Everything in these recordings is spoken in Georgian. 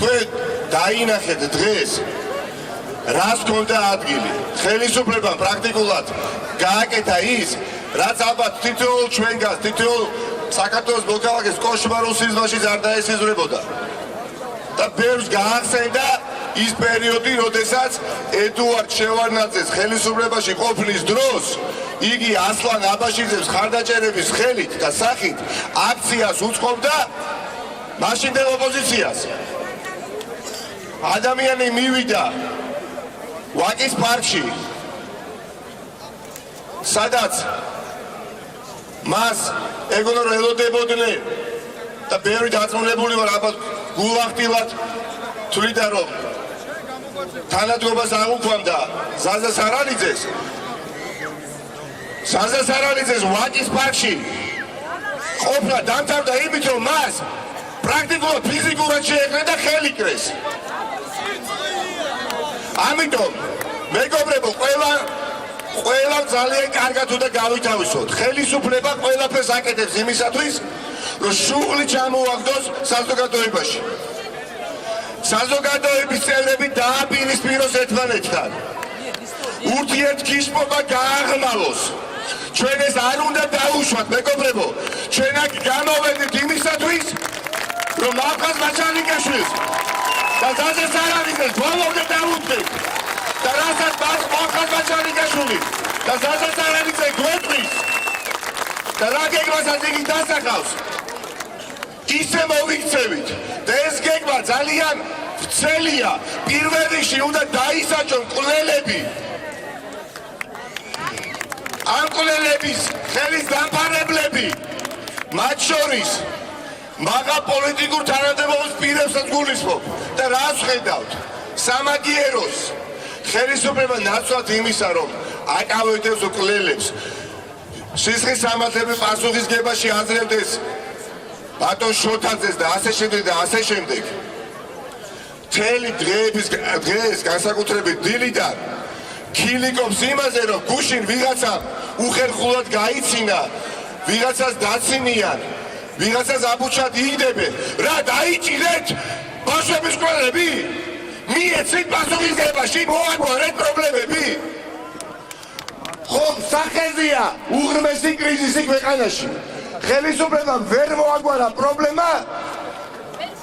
თქვენ დაინახეთ დღეს რას ქონდა ადგილი. ხელისუფლებამ პრაქტიკულად გააკეთა ის, რაც ალბათ თითოეულ ჩვენგანს, თითოეულ საქართველოს მოქალაქეს კოშმარულ სიზმრაში არ დაესიზმრებოდა. და ბევრს გაახსენდა ის პერიოდი, როდესაც ედუარდ შევარდნაძეს ხელისუფლებაში ყოფნის დროს იგი ასლან აბაშიძეს ხარდაჭერების ხელით და სახით აქციას უწყობდა მაშინდელ ოპოზიციას. ადამიანი მივიდა ვაკის პარკში, სადაც მას ეგონო ელოდებოდნენ და ბევრი დაწმუნებული ვარ, ალბათ გულახდილად თვლიდა, რომ თანადგობას აღუქვამდა ზაზა სარალიძეს ვაკის პარკში ყოფნა დამთავრდა იმით, რომ მას პრაქტიკულად ფიზიკურად შეეკრა და ხელი კრეს. ამიტომ მეგობრებო, ყველა ძალიან კარგად უნდა გავითავისოთ. ხელისუფლება ყველაფერს აკეთებს იმისათვის, რომ შუღლი ჩამოაგდოს საზოგადოებაში. საზოგადოების წევრები დააპირისპიროს ერთმანეთთან. ურთიერთგიშპობა გააღრმავოს. ჩვენ ეს არ უნდა დაუშვათ, მეგობრებო. ჩვენ აქ გამოვედით იმისათვის, რომ მალხაზ მაჩალიკაშვილს და ზაზა სარალიძეს ბოლომდე დავუდგეთ. და რასაც მალხაზ მაჩალიკაშვილი და ზაზა სარალიძე გვეტყვის და რა გეგმასაც იგი დასახავს, ისე მოვიქცევით. და ეს გეგმა ძალიან ვრცელია. პირველ რიგში უნდა დაისაჯონ მკვლელები. ამ მკვლელების ხელის დამყარებლები, მათ შორის მაღალ პოლიტიკურ თანამდებობის პირებსაც გულისხმობ. და რას ხედავთ? სამაგიეროს ხელისუფლება ნაცვლად იმისა, რომ აკავებდეს მკვლელებს, სისხლის სამართლების პასუხისგებაში აძლევდეს ბატონ შოთაძეს და ასე შემდეგ. მთელი დღეს განსაკუთრებით დილიდან ქილიკობს იმაზე, რომ გუშინ ვიღაცა უხერხულად გაიცინა, ვიღაცას დაცინიან, ვიღაცას აბუჩად იგდებენ. რა დაიჭირეთ ბავშვების მკვლელები? მიეცით პასუხისგებაში, მოაგვარეთ პრობლემები. ხომ სახეზეა უღრმესი კრიზისი ქვეყანაში. ხელისუფლებამ ვერ მოაგვარა პრობლემა,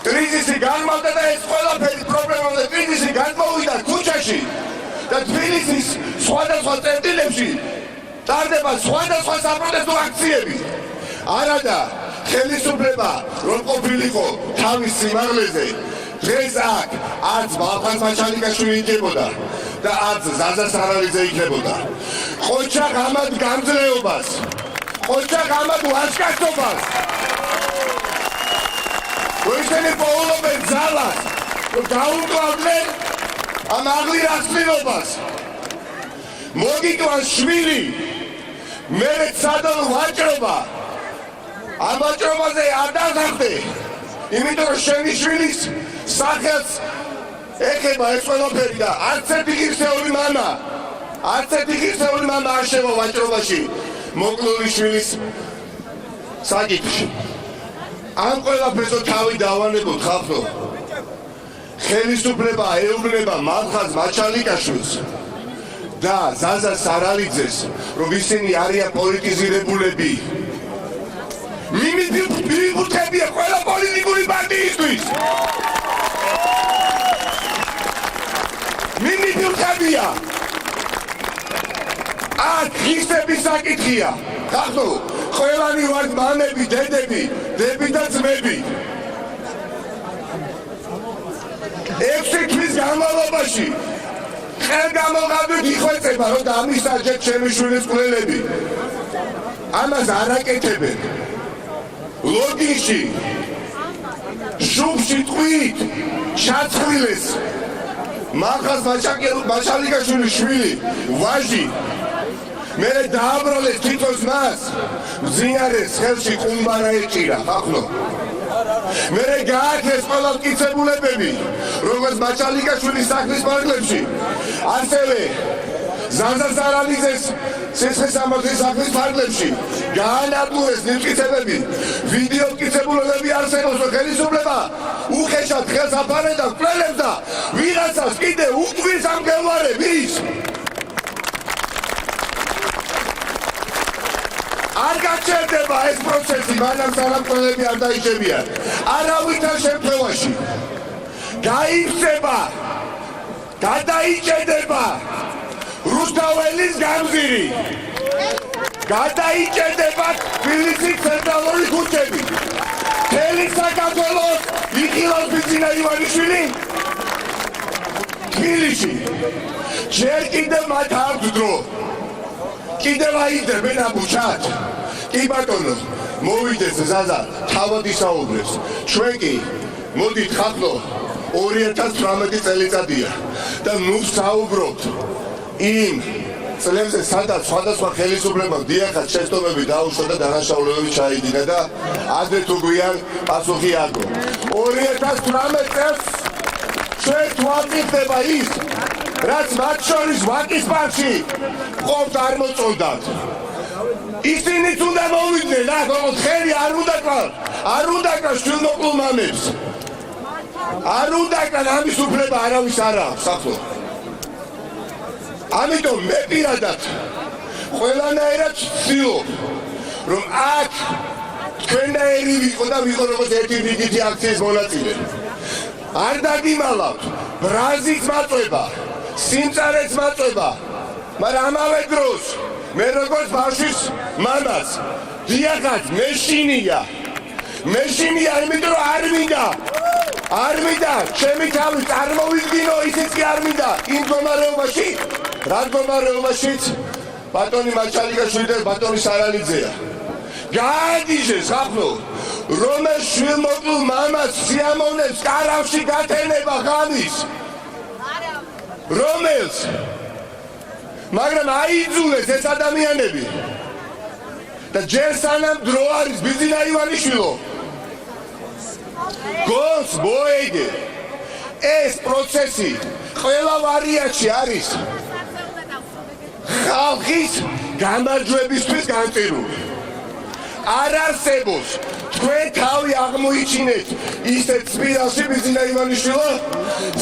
კრიზისი განმავლდა და ეს ყველაფერი პრობლემა და კრიზისი გადმოვიდა ქუჩაში და თბილისის სხვადასხვა წერტილებში ტარდება სხვადასხვა საპროტესტო აქციები. არადა ხელისუფლება რომ ყოფილიყო თავის სიმაღლეზე, დღეს აქ არც მალხაზ მაჩალიკაშვილი იქნებოდა და არც ზაზა სარალიძე იქნებოდა. ყოჩაღ ამად გამძლეობას, ყოჩაღ ამად ვაჟკაცობას, ვეშენი პოულობენ ძალას, რომ გაუმკლავდნენ ამ აღლირასწრინობას. მოგიკვან შვილი, მერე სადონ ვაჭრობა. ამ ვაჭრობაზე არ დაღახდე, იმიტომ რომ შენი შვილის სახელს ეხება ეს ყველაფერი და არც ერთი ღირსეული მამა არ შევა ვაჭრობაში მოკლული შვილის საკითხში. ამ ყველაფერზე თავი დავანებოთ ხალხო. ხელისუფლება ეუბნება მალხაზ მაჩალიკაშვილს და ზაზა სარალიძეს, რომ ისინი არიან პოლიტიზირებულები. მიმიფუთხებია ყველა პოლიტიკური პარტიისთვის. მიმიფუთხებია. აქ ხისტების საკითხია. ხახო, ყველანი ვართ მამები, დედები, დები და ძმები. 6 თვის განმავლობაში ხელგამოღადვით იხვეწება, რომ დამისაჯეთ ჩემი შვილის მკვლელები. ამას არ აკეთებენ. ლოგინში, შუბში ტყვით, ჩაცხრილეს მალხაზ მაჩალიკაშვილის შვილი, ვაჟი. მერე დააბრალეს თვითონს მას, მძინარეს ხელში ყუმბარა ეჭირა, ხახნო. მერე გააქეს ყველა მტკიცებულებები, როგორც მაჩალიკაშვილის სახლის პარკლებში, ასევე ზაზა სარალიძეს სისხლისამართლის საქმის ფარგლებში გაანადგურეს ნიმტკიცებები, ვიდეო მტკიცებულებები არსებობს, რომ ხელისუფლება უხეშად ხელს აფარებს და მკვლელებს და ვიღაცას კიდე უკვრის ამ მგელვარების. არ გაჩერდება ეს პროცესი, მაგრამ სანამ მკვლელები არ დაიჭებიან. არავითარ შემთხვევაში გაიფსება, გადაიჭედება რუსთაველის გამზირი, გადაიჭედება თბილისის ცენტრალური ქუჩები, მთელი საქართველოს იხილავს ბიძინა ივანიშვილი თბილისში. ჯერ კიდევ მათ აქვს დრო, კიდევ აიძებენ აბუჩად. კი ბატონო, მოვიდეს ზაზა, თავად ისაუბრებს. ჩვენ კი მოდით ხახლო 2018 წელიწადია და ნუ საუბრობთ იმ წლებზე, სადაც სხვადასხვა ხელისუფლებამ დიახაც შეცდომები დაუშვა და დანაშაულებები ჩაიდინა და ადრე თუ გვიან პასუხი აგო. 2018 წელს ჩვენ თვალწინდება ის, რაც მათ შორის ვაკის პარკში ყოფთ არ მოწონდათ. ისინიც უნდა მოვიდნენ, თქო, ხელი არ უნდა კლავს, არ უნდა კლავს შვილმოკლულ მამებს. არ უნდა კან ამის უფლება არავის არ აქვს ახლა. ამიტომ მე პირადად ყველანაირად ვცდილობ, რომ აქ თქვენნაირი ვიყო და ვიყო როგორც ერთი რიგითი აქციის მონაწილე. არ დაგიმალავთ ბრაზის მაწვება, სიმწარეს მაწვება, მაგრამ ამავე დროს მე როგორც ბავშვის მამას დიახაც მეშინია, იმიტომ რომ არ მინდა. არ მინდა, ჩემი თავი წარმოვიდგინო, ისიც კი არ მინდა. იმ მდგომარეობაში, რა მდგომარეობაშიც ბატონი მაჩალიკაშვილი და ბატონი სარალიძეა. გააგიჟეს ხახლო, რომელ შვილმოკლულ მამას სიამოვნებს კარავში გათენება ღამის. რომელს? მაგრამ აიძულეს ეს ადამიანები. და ჯერ სანამ დრო არის ბიძინა ივანიშვილო. გონს მოეგე ეს პროცესი ყველა ვარიანტში არის ხალხის გამარჯვებისთვის განწირული. არ არსებობს თქვენ თავი აღმოიჩინეთ ისეთ სპირალში ბიძინა ივანიშვილო,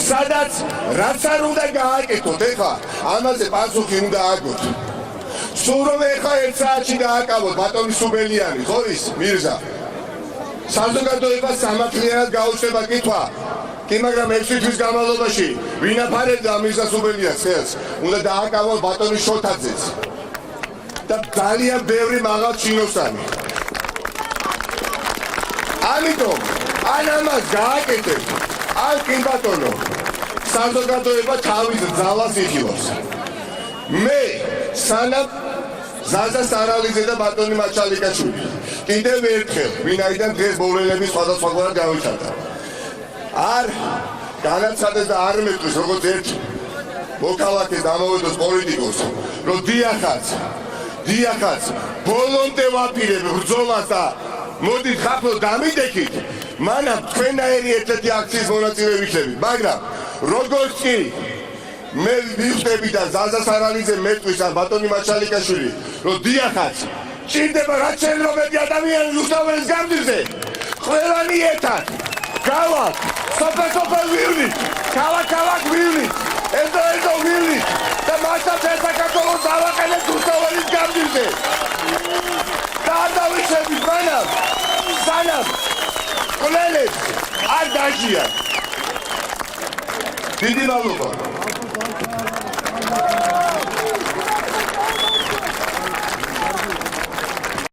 სადაც რაც არ უნდა გააკეთოთ. ეხლა ამაზე პასუხი უნდა აგოთ. სულ რომ ეხლა 1 საათში დააკავოთ ბატონი სუბელიანი, ხო ის მირზა? საზოგადოებას სამართლიანად გაუჩნდება კითხვა. კი, მაგრამ 6 თვის განმავლობაში ვინ აფარებდა მირზა სუბელიანს ხელს? უნდა დააკავოს ბატონი შოთაძეც და ძალიან ბევრი მაღალ ჩინოსანი. ამიტომ ან ამას გააკეთებთ, ან კი ბატონო, საზოგადოება თავის ძალას იხილავს. მე სანამ ზაზა სარალიძე და ბატონი მაჩალიკაშვილი კიდევ ერთხელ, ვინაიდან დღეს მოვლენები სხვადასხვაგვარად გავიჩარდა, არ განაცხადეს და არ მეტყვის როგორც ერთ მოქალაქეს დამოვედოს პოლიტიკოს, რომ დიახაც ბოლომდე ვაპირებ ბრძოლას და მოდით ხახლო დამიდექით, მანამ თქვენნაირი ერთ-ერთი აქციის მონაწილე ვიქნებით. მაგრამ როგორც კი მე ვიხდები და ზაზა სარალიძე მეტყვის ან ბატონი მაჩალიკაშვილი, რომ დიახაც ჭირდება რაც შენობები ადამიანი რუსთაველის გამზირზე, ყველანი ერთად გავალ სოფელ ვივლით, ქალაქ ვივლით, ეზო ვივლით და მასთან საქართველოს დავაყენეთ რუსთაველის გამზირზე. და არ დავიშვებით მანამ, სანამ ყველებს არ დაჟიან. დიდი მადლობა.